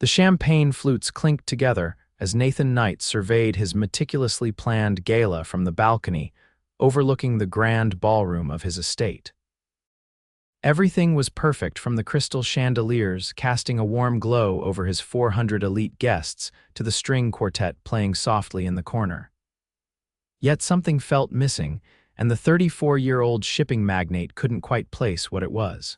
The champagne flutes clinked together as Nathan Knight surveyed his meticulously planned gala from the balcony, overlooking the grand ballroom of his estate. Everything was perfect, from the crystal chandeliers casting a warm glow over his 400 elite guests to the string quartet playing softly in the corner. Yet something felt missing, and the 34-year-old shipping magnate couldn't quite place what it was.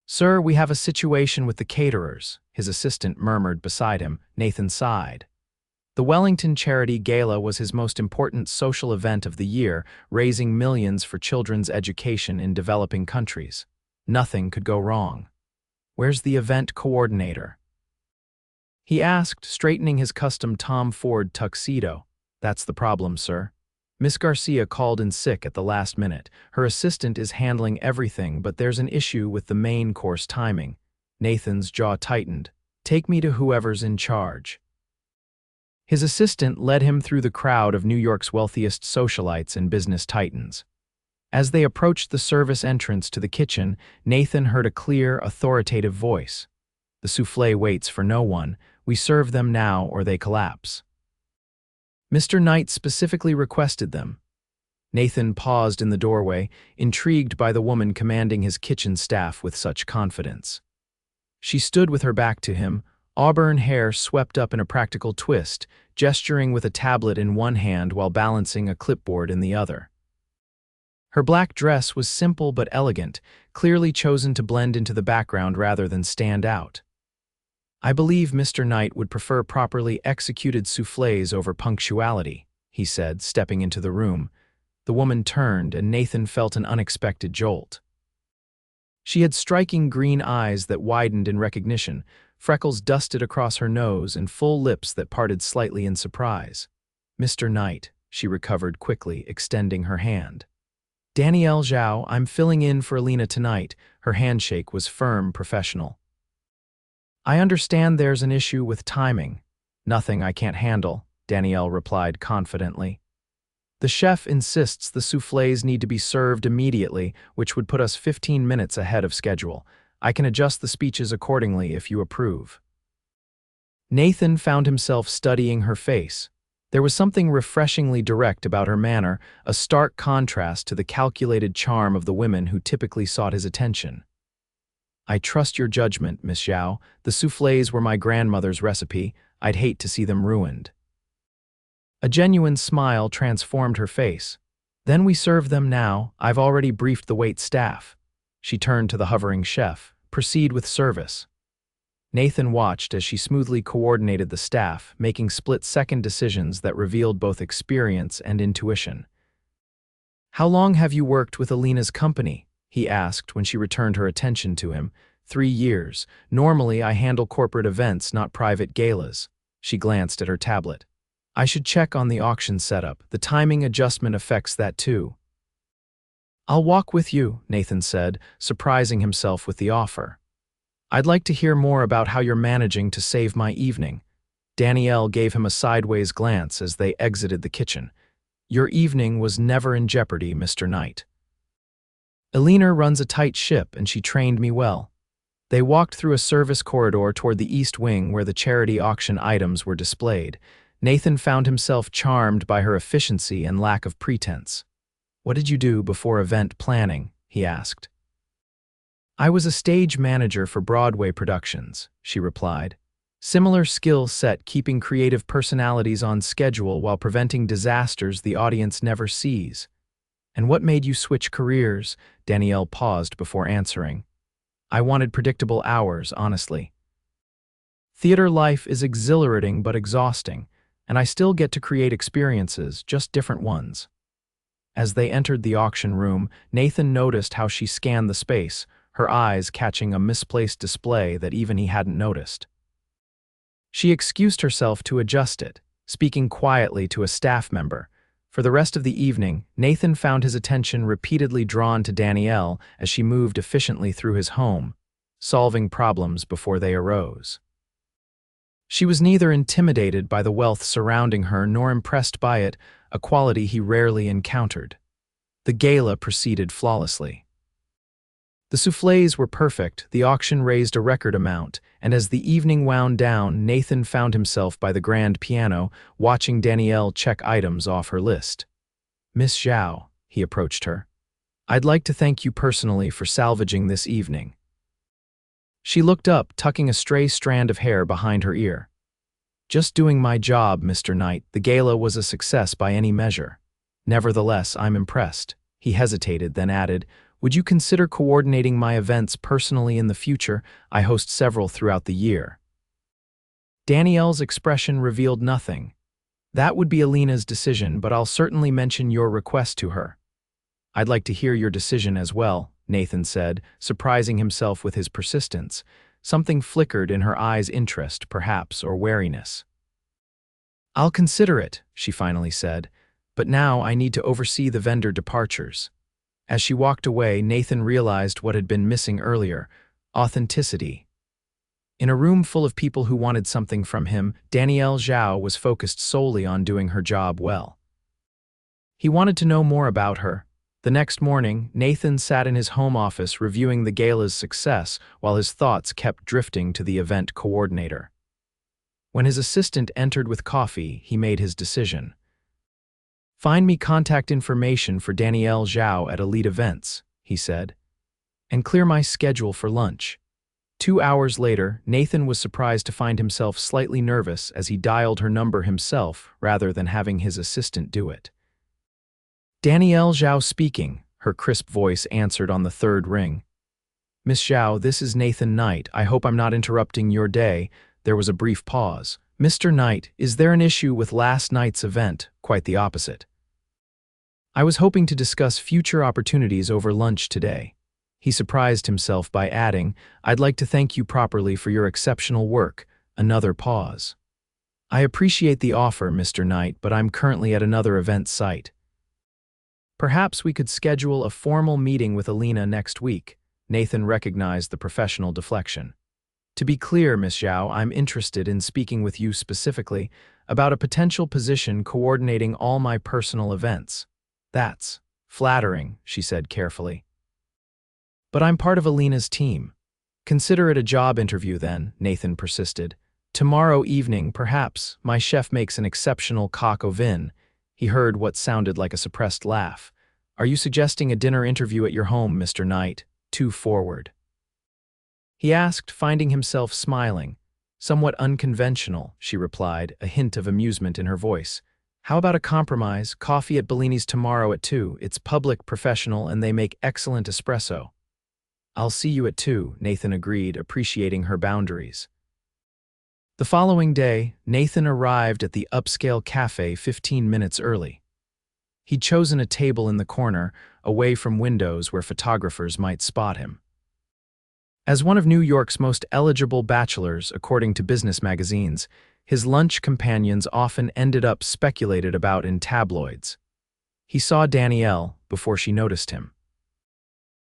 "Sir, we have a situation with the caterers," his assistant murmured beside him. Nathan sighed. The Wellington Charity Gala was his most important social event of the year, raising millions for children's education in developing countries. Nothing could go wrong. "Where's the event coordinator?" he asked, straightening his custom Tom Ford tuxedo. "That's the problem, sir. Miss Garcia called in sick at the last minute. Her assistant is handling everything, but there's an issue with the main course timing." Nathan's jaw tightened. "Take me to whoever's in charge." His assistant led him through the crowd of New York's wealthiest socialites and business titans. As they approached the service entrance to the kitchen, Nathan heard a clear, authoritative voice. "The soufflé waits for no one. We serve them now or they collapse." Mr. Knight specifically requested them. Nathan paused in the doorway, intrigued by the woman commanding his kitchen staff with such confidence. She stood with her back to him, auburn hair swept up in a practical twist, gesturing with a tablet in one hand while balancing a clipboard in the other. Her black dress was simple but elegant, clearly chosen to blend into the background rather than stand out. "I believe Mr. Knight would prefer properly executed soufflés over punctuality," he said, stepping into the room. The woman turned, and Nathan felt an unexpected jolt. She had striking green eyes that widened in recognition, freckles dusted across her nose, and full lips that parted slightly in surprise. "Mr. Knight," she recovered quickly, extending her hand. "Danielle Zhao, I'm filling in for Alina tonight." Her handshake was firm, professional. "I understand there's an issue with timing." "Nothing I can't handle," Danielle replied confidently. "The chef insists the soufflés need to be served immediately, which would put us 15 minutes ahead of schedule. I can adjust the speeches accordingly if you approve." Nathan found himself studying her face. There was something refreshingly direct about her manner, a stark contrast to the calculated charm of the women who typically sought his attention. "I trust your judgment, Miss Zhao. The soufflés were my grandmother's recipe. I'd hate to see them ruined." A genuine smile transformed her face. "Then we serve them now. I've already briefed the wait staff." She turned to the hovering chef. "Proceed with service." Nathan watched as she smoothly coordinated the staff, making split-second decisions that revealed both experience and intuition. "How long have you worked with Alina's company?" he asked when she returned her attention to him. 3 years. Normally, I handle corporate events, not private galas." She glanced at her tablet. "I should check on the auction setup. The timing adjustment affects that too." "I'll walk with you," Nathan said, surprising himself with the offer. "I'd like to hear more about how you're managing to save my evening." Danielle gave him a sideways glance as they exited the kitchen. "Your evening was never in jeopardy, Mr. Knight. Alina runs a tight ship, and she trained me well." They walked through a service corridor toward the east wing where the charity auction items were displayed. Nathan found himself charmed by her efficiency and lack of pretense. "What did you do before event planning?" he asked. "I was a stage manager for Broadway productions," she replied. "Similar skill set, keeping creative personalities on schedule while preventing disasters the audience never sees." "And what made you switch careers?" Danielle paused before answering. "I wanted predictable hours, honestly. Theater life is exhilarating but exhausting, and I still get to create experiences, just different ones." As they entered the auction room, Nathan noticed how she scanned the space, her eyes catching a misplaced display that even he hadn't noticed. She excused herself to adjust it, speaking quietly to a staff member. For the rest of the evening, Nathan found his attention repeatedly drawn to Danielle as she moved efficiently through his home, solving problems before they arose. She was neither intimidated by the wealth surrounding her nor impressed by it, a quality he rarely encountered. The gala proceeded flawlessly. The soufflés were perfect, the auction raised a record amount, and as the evening wound down, Nathan found himself by the grand piano, watching Danielle check items off her list. "Miss Zhao," he approached her, "I'd like to thank you personally for salvaging this evening." She looked up, tucking a stray strand of hair behind her ear. "Just doing my job, Mr. Knight. The gala was a success by any measure. Nevertheless, I'm impressed." He hesitated, then added, "Would you consider coordinating my events personally in the future? I host several throughout the year." Danielle's expression revealed nothing. "That would be Alina's decision, but I'll certainly mention your request to her." "I'd like to hear your decision as well," Nathan said, surprising himself with his persistence. Something flickered in her eyes' interest, perhaps, or wariness. "I'll consider it," she finally said, "but now I need to oversee the vendor departures." As she walked away, Nathan realized what had been missing earlier: authenticity. In a room full of people who wanted something from him, Danielle Zhao was focused solely on doing her job well. He wanted to know more about her. The next morning, Nathan sat in his home office reviewing the gala's success while his thoughts kept drifting to the event coordinator. When his assistant entered with coffee, he made his decision. "Find me contact information for Danielle Zhao at Elite Events," he said, "and clear my schedule for lunch." 2 hours later, Nathan was surprised to find himself slightly nervous as he dialed her number himself rather than having his assistant do it. "Danielle Zhao speaking," her crisp voice answered on the third ring. "Miss Zhao, this is Nathan Knight. I hope I'm not interrupting your day." There was a brief pause. "Mr. Knight, is there an issue with last night's event?" "Quite the opposite. I was hoping to discuss future opportunities over lunch today." He surprised himself by adding, "I'd like to thank you properly for your exceptional work." Another pause. "I appreciate the offer, Mr. Knight, but I'm currently at another event site." "Perhaps we could schedule a formal meeting with Alina next week." Nathan recognized the professional deflection. "To be clear, Miss Zhao, I'm interested in speaking with you specifically about a potential position coordinating all my personal events." "That's flattering," she said carefully. "But I'm part of Alina's team." "Consider it a job interview then," Nathan persisted. "Tomorrow evening, perhaps, my chef makes an exceptional coq au vin." He heard what sounded like a suppressed laugh. "Are you suggesting a dinner interview at your home, Mr. Knight? Too forward." He asked, finding himself smiling. "Somewhat unconventional," she replied, a hint of amusement in her voice. "How about a compromise? Coffee at Bellini's tomorrow at 2. It's public, professional, and they make excellent espresso." "I'll see you at 2, Nathan agreed, appreciating her boundaries. The following day, Nathan arrived at the upscale cafe 15 minutes early. He'd chosen a table in the corner, away from windows where photographers might spot him. As one of New York's most eligible bachelors, according to business magazines, his lunch companions often ended up speculated about in tabloids. He saw Danielle before she noticed him.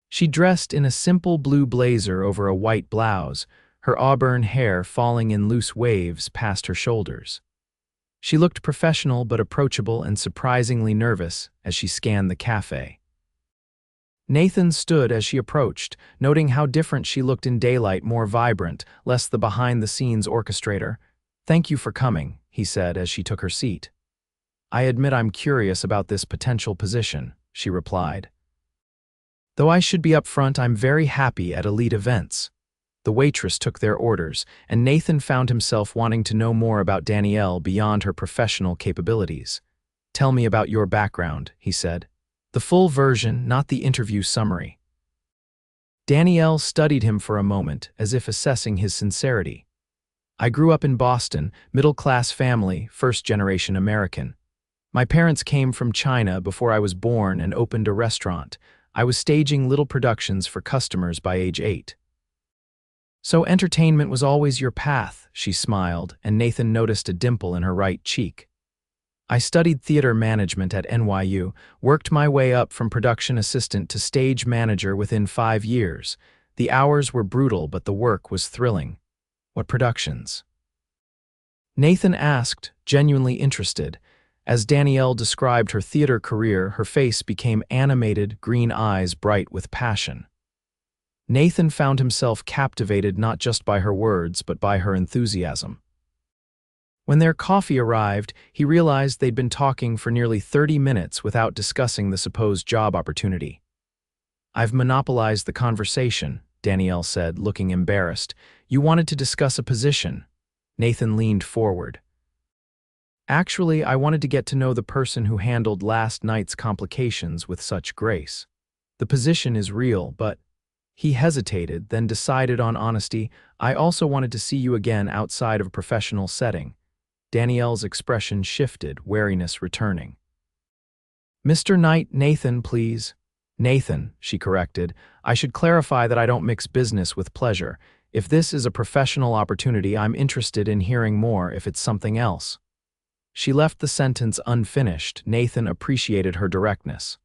She dressed in a simple blue blazer over a white blouse, her auburn hair falling in loose waves past her shoulders. She looked professional but approachable and surprisingly nervous as she scanned the cafe. Nathan stood as she approached, noting how different she looked in daylight, more vibrant, less the behind-the-scenes orchestrator. "Thank you for coming," he said as she took her seat. "I admit I'm curious about this potential position," she replied. "Though I should be upfront, I'm very happy at Elite Events." The waitress took their orders, and Nathan found himself wanting to know more about Danielle beyond her professional capabilities. "Tell me about your background," he said. "The full version, not the interview summary." Danielle studied him for a moment, as if assessing his sincerity. "I grew up in Boston, middle-class family, first-generation American. My parents came from China before I was born and opened a restaurant. I was staging little productions for customers by age 8. "So entertainment was always your path," she smiled, and Nathan noticed a dimple in her right cheek. "I studied theater management at NYU, worked my way up from production assistant to stage manager within 5 years. The hours were brutal, but the work was thrilling." "What productions?" Nathan asked, genuinely interested. As Danielle described her theater career, her face became animated, green eyes bright with passion. Nathan found himself captivated not just by her words, but by her enthusiasm. When their coffee arrived, he realized they'd been talking for nearly 30 minutes without discussing the supposed job opportunity. "I've monopolized the conversation," Danielle said, looking embarrassed. "You wanted to discuss a position." Nathan leaned forward. "Actually, I wanted to get to know the person who handled last night's complications with such grace. The position is real, but—" He hesitated, then decided on honesty. "I also wanted to see you again outside of a professional setting." Danielle's expression shifted, wariness returning. "Mr. Knight, Nathan, please." "Nathan," she corrected. "I should clarify that I don't mix business with pleasure. If this is a professional opportunity, I'm interested in hearing more if it's something else." She left the sentence unfinished. Nathan appreciated her directness.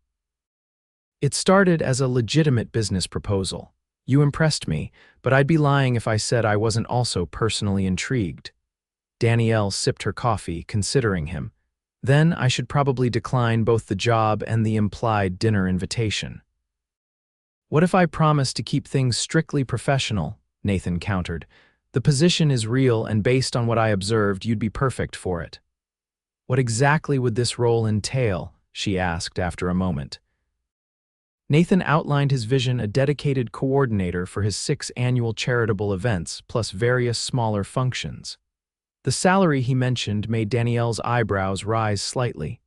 "It started as a legitimate business proposal. You impressed me, but I'd be lying if I said I wasn't also personally intrigued." Danielle sipped her coffee, considering him. "Then I should probably decline both the job and the implied dinner invitation." "What if I promise to keep things strictly professional?" Nathan countered. "The position is real, and based on what I observed, you'd be perfect for it." "What exactly would this role entail?" she asked after a moment. Nathan outlined his vision: a dedicated coordinator for his 6 annual charitable events, plus various smaller functions. The salary he mentioned made Danielle's eyebrows rise slightly.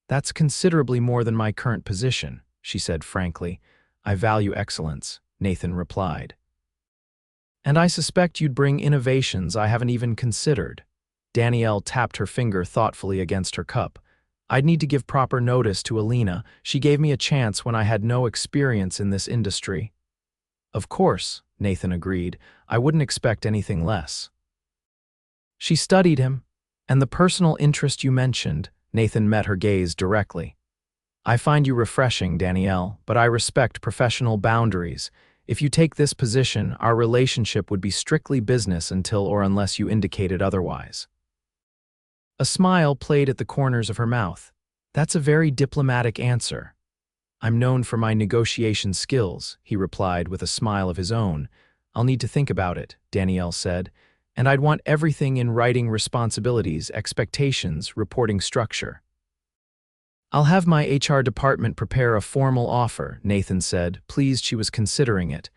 "That's considerably more than my current position," she said frankly. "I value excellence," Nathan replied. "And I suspect you'd bring innovations I haven't even considered." Danielle tapped her finger thoughtfully against her cup. "I'd need to give proper notice to Alina. She gave me a chance when I had no experience in this industry." "Of course," Nathan agreed. "I wouldn't expect anything less." She studied him. "And the personal interest you mentioned," Nathan met her gaze directly. "I find you refreshing, Danielle, but I respect professional boundaries. If you take this position, our relationship would be strictly business until or unless you indicated otherwise." A smile played at the corners of her mouth. "That's a very diplomatic answer." "I'm known for my negotiation skills," he replied with a smile of his own. "I'll need to think about it," Danielle said. "And I'd want everything in writing: responsibilities, expectations, reporting structure." "I'll have my HR department prepare a formal offer," Nathan said, pleased she was considering it.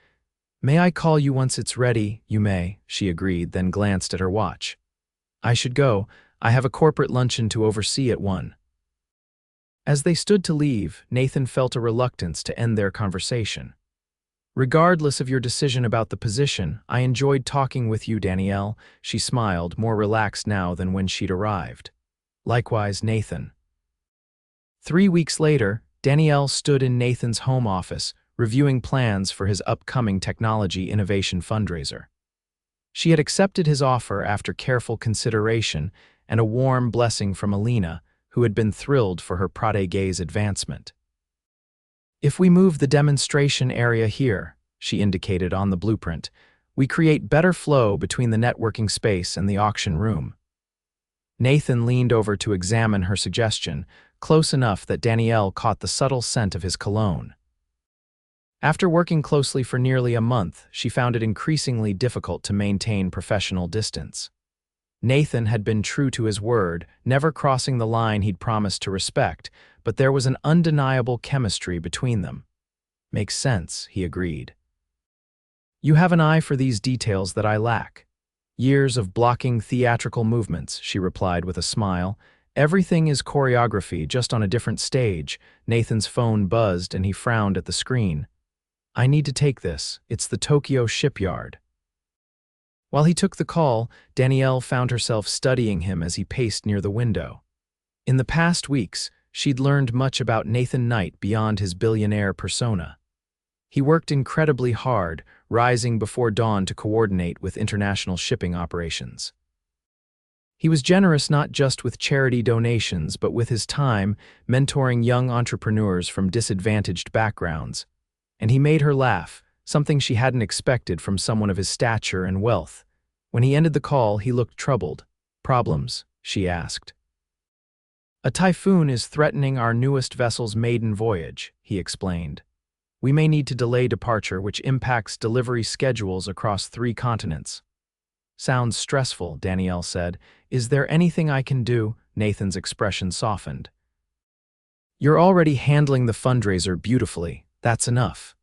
"May I call you once it's ready?" "You may," she agreed, then glanced at her watch. "I should go. I have a corporate luncheon to oversee at 1. As they stood to leave, Nathan felt a reluctance to end their conversation. "Regardless of your decision about the position, I enjoyed talking with you, Danielle," she smiled, more relaxed now than when she'd arrived. "Likewise, Nathan." 3 weeks later, Danielle stood in Nathan's home office, reviewing plans for his upcoming technology innovation fundraiser. She had accepted his offer after careful consideration and a warm blessing from Alina, who had been thrilled for her Pradegay's advancement. "If we move the demonstration area here," she indicated on the blueprint, "we create better flow between the networking space and the auction room." Nathan leaned over to examine her suggestion, close enough that Danielle caught the subtle scent of his cologne. After working closely for nearly a month, she found it increasingly difficult to maintain professional distance. Nathan had been true to his word, never crossing the line he'd promised to respect, but there was an undeniable chemistry between them. "Makes sense," he agreed. "You have an eye for these details that I lack." "Years of blocking theatrical movements," she replied with a smile. "Everything is choreography, just on a different stage." Nathan's phone buzzed and he frowned at the screen. "I need to take this. It's the Tokyo shipyard." While he took the call, Danielle found herself studying him as he paced near the window. In the past weeks, she'd learned much about Nathan Knight beyond his billionaire persona. He worked incredibly hard, rising before dawn to coordinate with international shipping operations. He was generous not just with charity donations, but with his time, mentoring young entrepreneurs from disadvantaged backgrounds. And he made her laugh, something she hadn't expected from someone of his stature and wealth. When he ended the call, he looked troubled. "Problems?" she asked. "A typhoon is threatening our newest vessel's maiden voyage," he explained. We may need to delay departure, which impacts delivery schedules across 3 continents. Sounds stressful, Danielle said. Is there anything I can do? Nathan's expression softened. You're already handling the fundraiser beautifully. That's enough.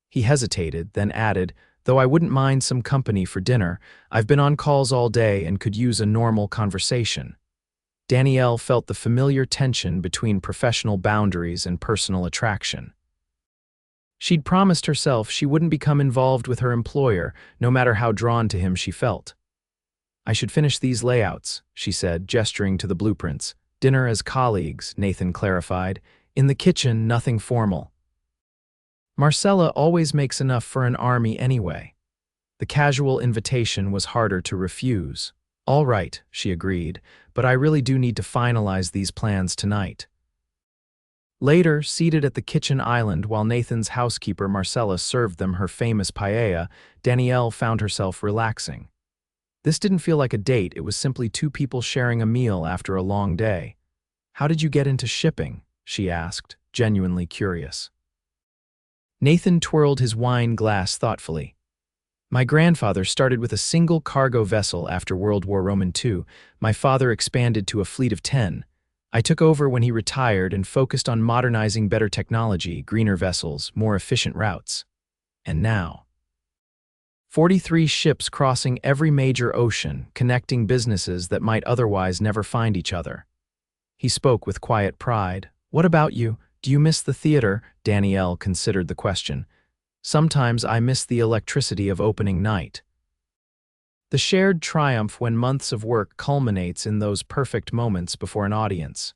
He hesitated, then added, though I wouldn't mind some company for dinner. I've been on calls all day and could use a normal conversation. Danielle felt the familiar tension between professional boundaries and personal attraction. She'd promised herself she wouldn't become involved with her employer, no matter how drawn to him she felt. I should finish these layouts, she said, gesturing to the blueprints. Dinner as colleagues, Nathan clarified. In the kitchen, nothing formal. Marcella always makes enough for an army anyway. The casual invitation was harder to refuse. All right, she agreed, but I really do need to finalize these plans tonight. Later, seated at the kitchen island while Nathan's housekeeper Marcella served them her famous paella, Danielle found herself relaxing. This didn't feel like a date, it was simply 2 people sharing a meal after a long day. How did you get into shipping? She asked, genuinely curious. Nathan twirled his wine glass thoughtfully. My grandfather started with a single cargo vessel after World War II. My father expanded to a fleet of 10. I took over when he retired and focused on modernizing better technology, greener vessels, more efficient routes. And now, 43 ships crossing every major ocean, connecting businesses that might otherwise never find each other. He spoke with quiet pride. What about you? Do you miss the theater? Danielle considered the question. Sometimes I miss the electricity of opening night. The shared triumph when months of work culminates in those perfect moments before an audience.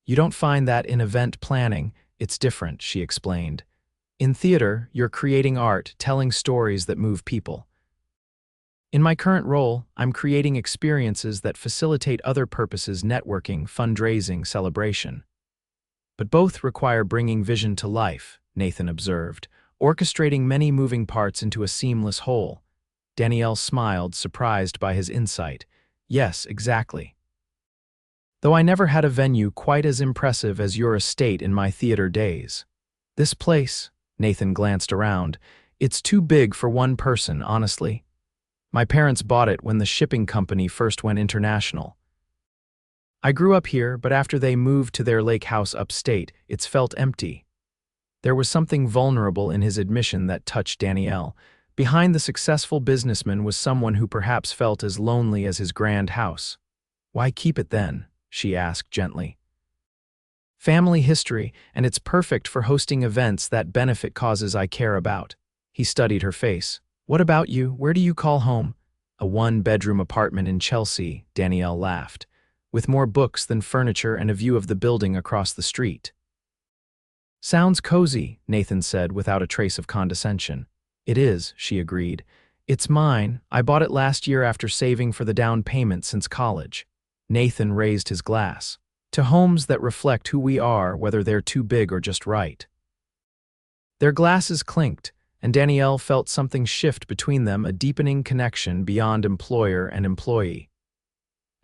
You don't find that in event planning, it's different, she explained. In theater, you're creating art, telling stories that move people. In my current role, I'm creating experiences that facilitate other purposes: networking, fundraising, celebration. But both require bringing vision to life, Nathan observed, orchestrating many moving parts into a seamless whole. Danielle smiled, surprised by his insight. Yes, exactly. Though I never had a venue quite as impressive as your estate in my theater days. This place, Nathan glanced around, it's too big for one person, honestly. My parents bought it when the shipping company first went international. I grew up here, but after they moved to their lake house upstate, it's felt empty. There was something vulnerable in his admission that touched Danielle. Behind the successful businessman was someone who perhaps felt as lonely as his grand house. Why keep it then? She asked gently. Family history, and it's perfect for hosting events that benefit causes I care about. He studied her face. What about you? Where do you call home? A 1-bedroom apartment in Chelsea, Danielle laughed, with more books than furniture and a view of the building across the street. Sounds cozy, Nathan said without a trace of condescension. It is, she agreed. It's mine. I bought it last year after saving for the down payment since college. Nathan raised his glass. To homes that reflect who we are, whether they're too big or just right. Their glasses clinked, and Danielle felt something shift between them, a deepening connection beyond employer and employee.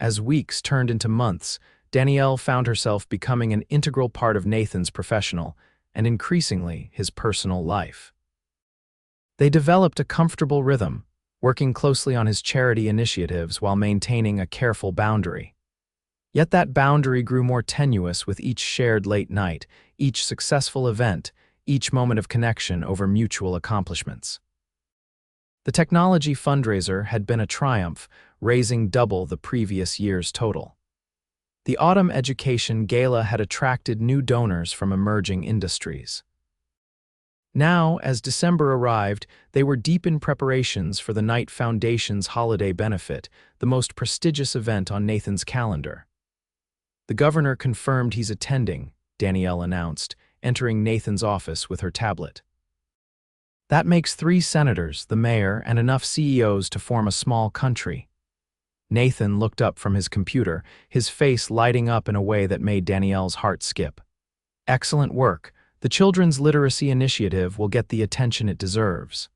As weeks turned into months, Danielle found herself becoming an integral part of Nathan's professional, and increasingly his personal life. They developed a comfortable rhythm, working closely on his charity initiatives while maintaining a careful boundary. Yet that boundary grew more tenuous with each shared late night, each successful event, each moment of connection over mutual accomplishments. The technology fundraiser had been a triumph, raising double the previous year's total. The autumn education gala had attracted new donors from emerging industries. Now, as December arrived, they were deep in preparations for the Knight Foundation's holiday benefit, the most prestigious event on Nathan's calendar. The governor confirmed he's attending, Danielle announced, entering Nathan's office with her tablet. That makes 3 senators, the mayor, and enough CEOs to form a small country. Nathan looked up from his computer, his face lighting up in a way that made Danielle's heart skip. Excellent work. The Children's Literacy Initiative will get the attention it deserves.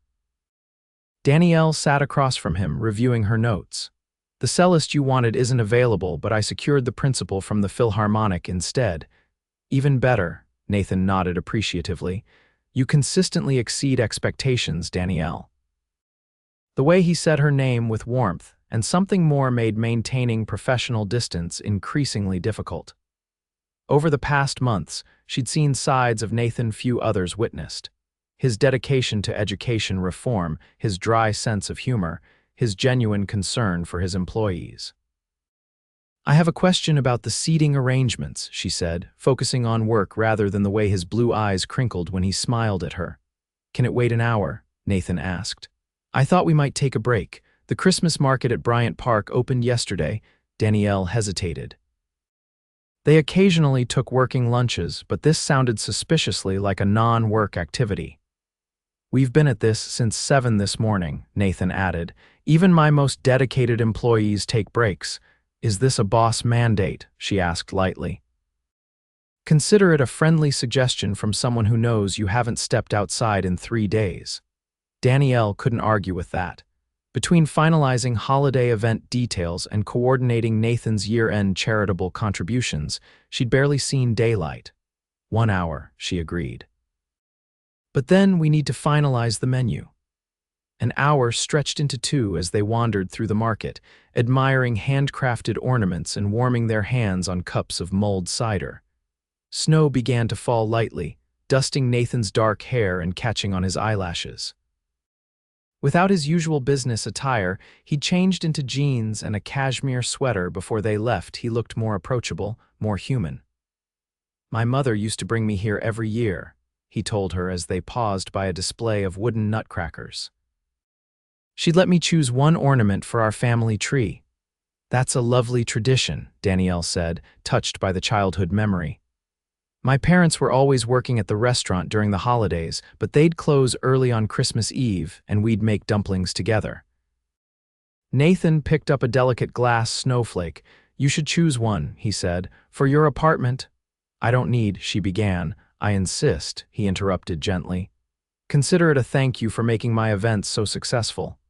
Danielle sat across from him, reviewing her notes. The cellist you wanted isn't available, but I secured the principal from the Philharmonic instead. Even better, Nathan nodded appreciatively. You consistently exceed expectations, Danielle." The way he said her name with warmth and something more made maintaining professional distance increasingly difficult. Over the past months, she'd seen sides of Nathan few others witnessed. His dedication to education reform, his dry sense of humor, his genuine concern for his employees. "I have a question about the seating arrangements," she said, focusing on work rather than the way his blue eyes crinkled when he smiled at her. "Can it wait an hour?" Nathan asked. "I thought we might take a break. The Christmas market at Bryant Park opened yesterday." Danielle hesitated. They occasionally took working lunches, but this sounded suspiciously like a non-work activity. "We've been at this since 7 this morning," Nathan added. "Even my most dedicated employees take breaks. Is this a boss mandate?" she asked lightly. "Consider it a friendly suggestion from someone who knows you haven't stepped outside in 3 days." Danielle couldn't argue with that. Between finalizing holiday event details and coordinating Nathan's year-end charitable contributions, she'd barely seen daylight. 1 hour, she agreed. "But then we need to finalize the menu." An hour stretched into 2 as they wandered through the market, admiring handcrafted ornaments and warming their hands on cups of mulled cider. Snow began to fall lightly, dusting Nathan's dark hair and catching on his eyelashes. Without his usual business attire, he changed into jeans and a cashmere sweater. Before they left, he looked more approachable, more human. "My mother used to bring me here every year," he told her as they paused by a display of wooden nutcrackers. "She'd let me choose one ornament for our family tree." "That's a lovely tradition," Danielle said, touched by the childhood memory. "My parents were always working at the restaurant during the holidays, but they'd close early on Christmas Eve, and we'd make dumplings together." Nathan picked up a delicate glass snowflake. "You should choose one," he said, "for your apartment." "I don't need," she began. "I insist," he interrupted gently. "Consider it a thank you for making my events so successful."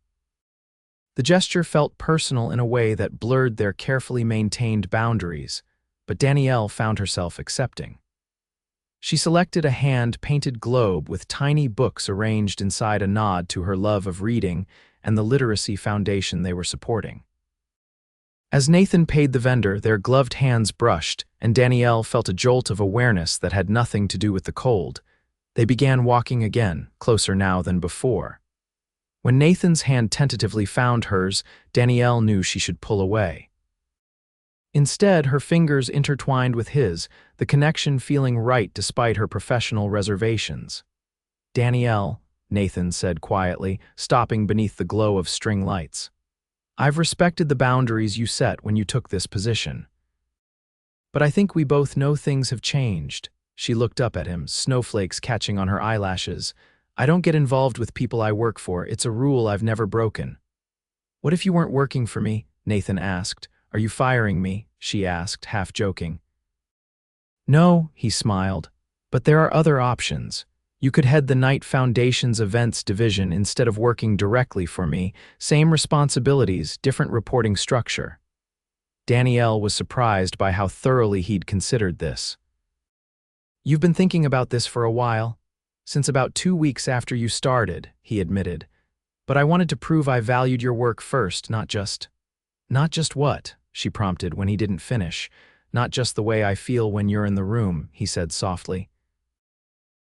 The gesture felt personal in a way that blurred their carefully maintained boundaries, but Danielle found herself accepting. She selected a hand-painted globe with tiny books arranged inside, a nod to her love of reading and the literacy foundation they were supporting. As Nathan paid the vendor, their gloved hands brushed, and Danielle felt a jolt of awareness that had nothing to do with the cold. They began walking again, closer now than before. When Nathan's hand tentatively found hers, Danielle knew she should pull away. Instead, her fingers intertwined with his, the connection feeling right despite her professional reservations. "Danielle," Nathan said quietly, stopping beneath the glow of string lights. "I've respected the boundaries you set when you took this position. But I think we both know things have changed." She looked up at him, snowflakes catching on her eyelashes. "I don't get involved with people I work for. It's a rule I've never broken." "What if you weren't working for me?" Nathan asked. "Are you firing me?" she asked, half joking. "No," he smiled, "but there are other options. You could head the Knight Foundation's events division instead of working directly for me. Same responsibilities, different reporting structure." Danielle was surprised by how thoroughly he'd considered this. "You've been thinking about this for a while?" "Since about 2 weeks after you started," he admitted. "But I wanted to prove I valued your work first, not just—" "Not just what?" she prompted when he didn't finish. "Not just the way I feel when you're in the room," he said softly.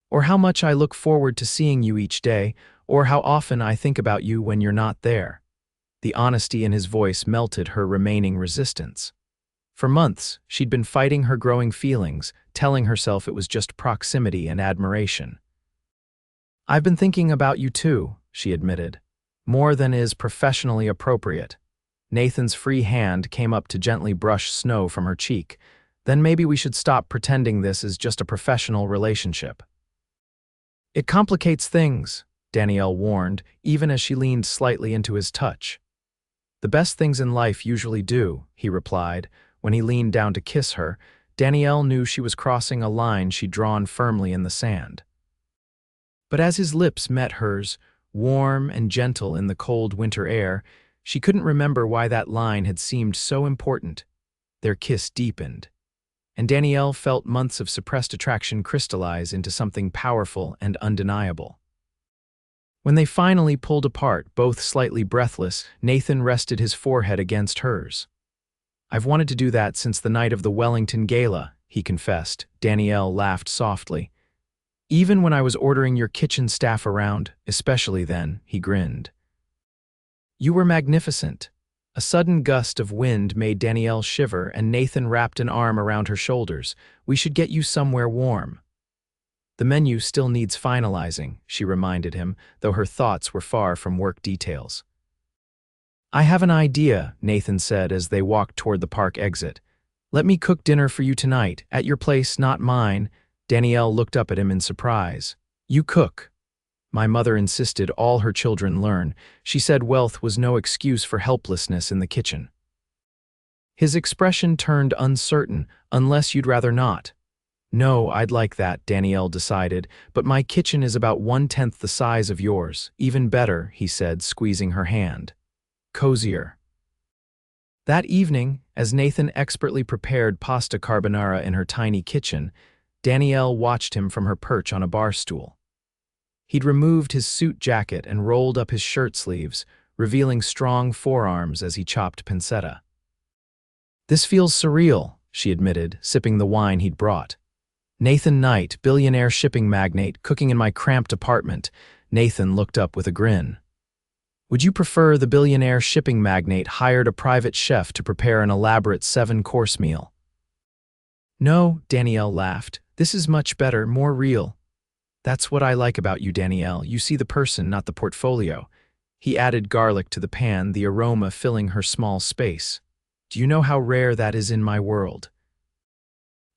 "Or how much I look forward to seeing you each day, or how often I think about you when you're not there." The honesty in his voice melted her remaining resistance. For months, she'd been fighting her growing feelings, telling herself it was just proximity and admiration. "I've been thinking about you too," she admitted. "More than is professionally appropriate." Nathan's free hand came up to gently brush snow from her cheek. "Then maybe we should stop pretending this is just a professional relationship." "It complicates things," Danielle warned, even as she leaned slightly into his touch. "The best things in life usually do," he replied. When he leaned down to kiss her, Danielle knew she was crossing a line she'd drawn firmly in the sand. But as his lips met hers, warm and gentle in the cold winter air, she couldn't remember why that line had seemed so important. Their kiss deepened. and Danielle felt months of suppressed attraction crystallize into something powerful and undeniable. When they finally pulled apart, both slightly breathless, Nathan rested his forehead against hers. "I've wanted to do that since the night of the Wellington Gala," he confessed. Danielle laughed softly. "Even when I was ordering your kitchen staff around, especially then," he grinned. "You were magnificent." A sudden gust of wind made Danielle shiver, and Nathan wrapped an arm around her shoulders. "We should get you somewhere warm." "The menu still needs finalizing," she reminded him, though her thoughts were far from work details. "I have an idea," Nathan said as they walked toward the park exit. "Let me cook dinner for you tonight, at your place, not mine." Danielle looked up at him in surprise. "You cook?" "My mother insisted all her children learn. She said wealth was no excuse for helplessness in the kitchen." His expression turned uncertain. "Unless you'd rather not." "No, I'd like that," Danielle decided, "but my kitchen is about 1/10 the size of yours." "Even better," he said, squeezing her hand. "Cozier." That evening, as Nathan expertly prepared pasta carbonara in her tiny kitchen, Danielle watched him from her perch on a bar stool. He'd removed his suit jacket and rolled up his shirt sleeves, revealing strong forearms as he chopped pancetta. "This feels surreal," she admitted, sipping the wine he'd brought. "Nathan Knight, billionaire shipping magnate, cooking in my cramped apartment." Nathan looked up with a grin. "Would you prefer the billionaire shipping magnate hired a private chef to prepare an elaborate 7-course meal?" "No," Danielle laughed. "This is much better, more real." "That's what I like about you, Danielle. You see the person, not the portfolio." He added garlic to the pan, the aroma filling her small space. "Do you know how rare that is in my world?"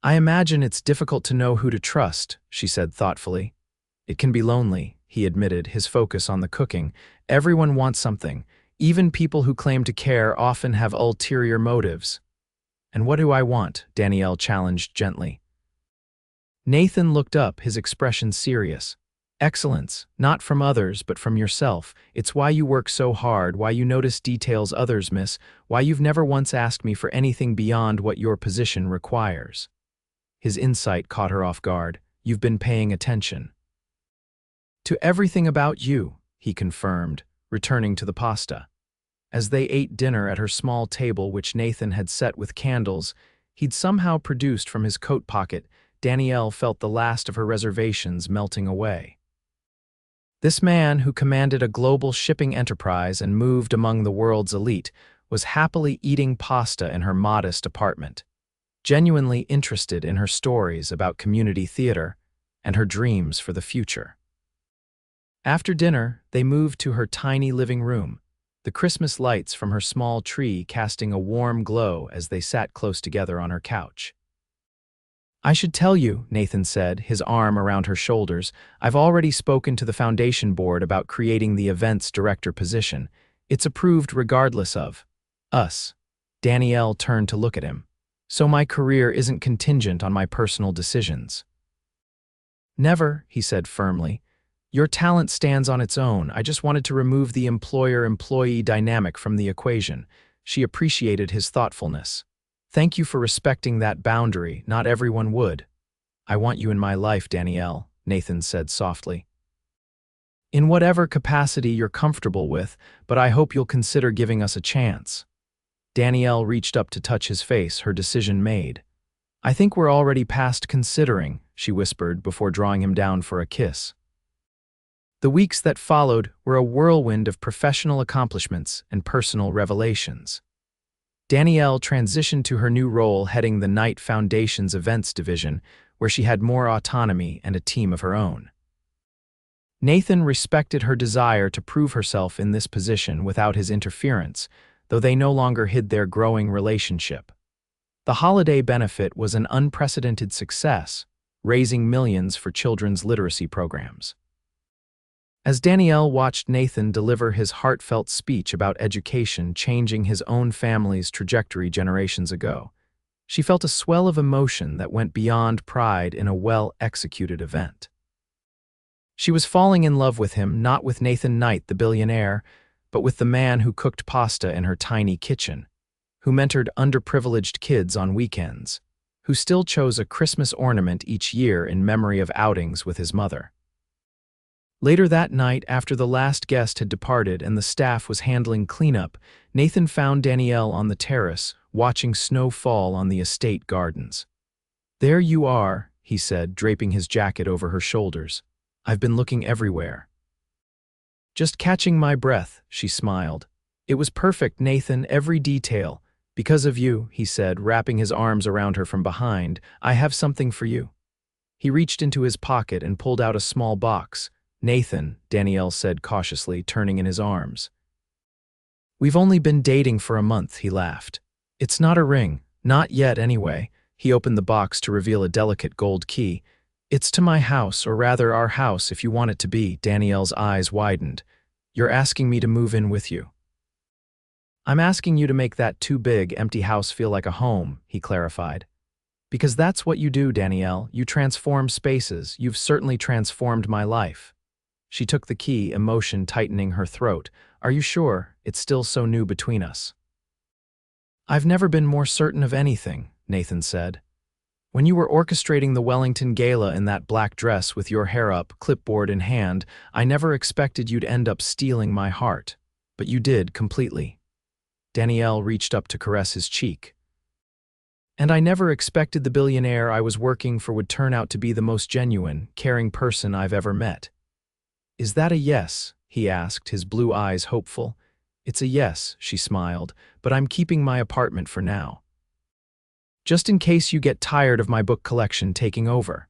"I imagine it's difficult to know who to trust," she said thoughtfully. "It can be lonely," he admitted, his focus on the cooking. "Everyone wants something. Even people who claim to care often have ulterior motives." "And what do I want?" Danielle challenged gently. Nathan looked up, his expression serious. "Excellence, not from others, but from yourself. It's why you work so hard, why you notice details others miss, why you've never once asked me for anything beyond what your position requires." His insight caught her off guard. "You've been paying attention." "To everything about you," he confirmed, returning to the pasta. As they ate dinner at her small table, which Nathan had set with candles he'd somehow produced from his coat pocket, Danielle felt the last of her reservations melting away. This man, who commanded a global shipping enterprise and moved among the world's elite, was happily eating pasta in her modest apartment, genuinely interested in her stories about community theater and her dreams for the future. After dinner, they moved to her tiny living room, the Christmas lights from her small tree casting a warm glow as they sat close together on her couch. "I should tell you," Nathan said, his arm around her shoulders, "I've already spoken to the foundation board about creating the events director position. It's approved regardless of us." Danielle turned to look at him. "So my career isn't contingent on my personal decisions." "Never," he said firmly. "Your talent stands on its own. I just wanted to remove the employer-employee dynamic from the equation." She appreciated his thoughtfulness. "Thank you for respecting that boundary. Not everyone would." "I want you in my life, Danielle," Nathan said softly. "In whatever capacity you're comfortable with, but I hope you'll consider giving us a chance." Danielle reached up to touch his face, her decision made. "I think we're already past considering," she whispered before drawing him down for a kiss. The weeks that followed were a whirlwind of professional accomplishments and personal revelations. Danielle transitioned to her new role heading the Knight Foundation's events division, where she had more autonomy and a team of her own. Nathan respected her desire to prove herself in this position without his interference, though they no longer hid their growing relationship. The holiday benefit was an unprecedented success, raising millions for children's literacy programs. As Danielle watched Nathan deliver his heartfelt speech about education changing his own family's trajectory generations ago, she felt a swell of emotion that went beyond pride in a well-executed event. She was falling in love with him, not with Nathan Knight, the billionaire, but with the man who cooked pasta in her tiny kitchen, who mentored underprivileged kids on weekends, who still chose a Christmas ornament each year in memory of outings with his mother. Later that night, after the last guest had departed and the staff was handling cleanup, Nathan found Danielle on the terrace, watching snow fall on the estate gardens. "There you are," he said, draping his jacket over her shoulders. "I've been looking everywhere." "Just catching my breath," she smiled. "It was perfect, Nathan, every detail. Because of you," he said, wrapping his arms around her from behind, "I have something for you." He reached into his pocket and pulled out a small box. "Nathan," Danielle said cautiously, turning in his arms. "We've only been dating for a month," he laughed. "It's not a ring, not yet anyway." He opened the box to reveal a delicate gold key. "It's to my house, or rather our house if you want it to be." Danielle's eyes widened. "You're asking me to move in with you?" "I'm asking you to make that too big, empty house feel like a home," he clarified. "Because that's what you do, Danielle. You transform spaces. You've certainly transformed my life." She took the key, emotion tightening her throat. "Are you sure? It's still so new between us." "I've never been more certain of anything," Nathan said. "When you were orchestrating the Wellington Gala in that black dress with your hair up, clipboard in hand, I never expected you'd end up stealing my heart. But you did, completely." Danielle reached up to caress his cheek. "And I never expected the billionaire I was working for would turn out to be the most genuine, caring person I've ever met." "Is that a yes?" he asked, his blue eyes hopeful. "It's a yes," she smiled, "but I'm keeping my apartment for now. Just in case you get tired of my book collection taking over."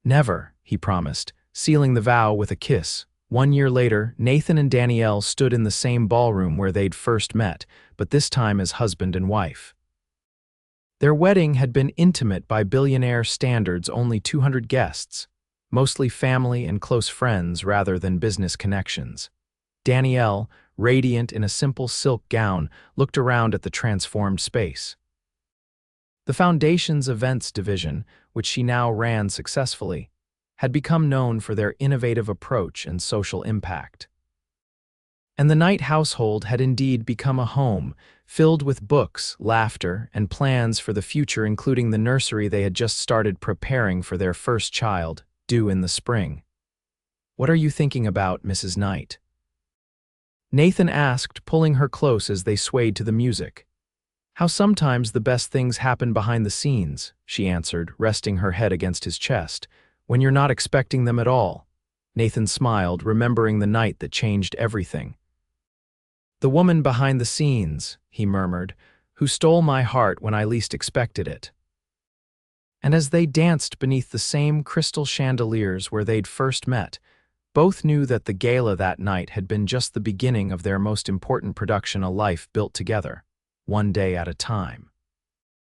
"Never," he promised, sealing the vow with a kiss. 1 year later, Nathan and Danielle stood in the same ballroom where they'd first met, but this time as husband and wife. Their wedding had been intimate by billionaire standards, only 200 guests, mostly family and close friends rather than business connections. Danielle, radiant in a simple silk gown, looked around at the transformed space. The Foundation's events division, which she now ran successfully, had become known for their innovative approach and social impact. And the Knight household had indeed become a home, filled with books, laughter, and plans for the future, including the nursery they had just started preparing for their first child, due in the spring. "What are you thinking about, Mrs. Knight?" Nathan asked, pulling her close as they swayed to the music. "How sometimes the best things happen behind the scenes," she answered, resting her head against his chest, "when you're not expecting them at all." Nathan smiled, remembering the night that changed everything. "The woman behind the scenes," he murmured, "who stole my heart when I least expected it." And as they danced beneath the same crystal chandeliers where they'd first met, both knew that the gala that night had been just the beginning of their most important production, a life built together, one day at a time.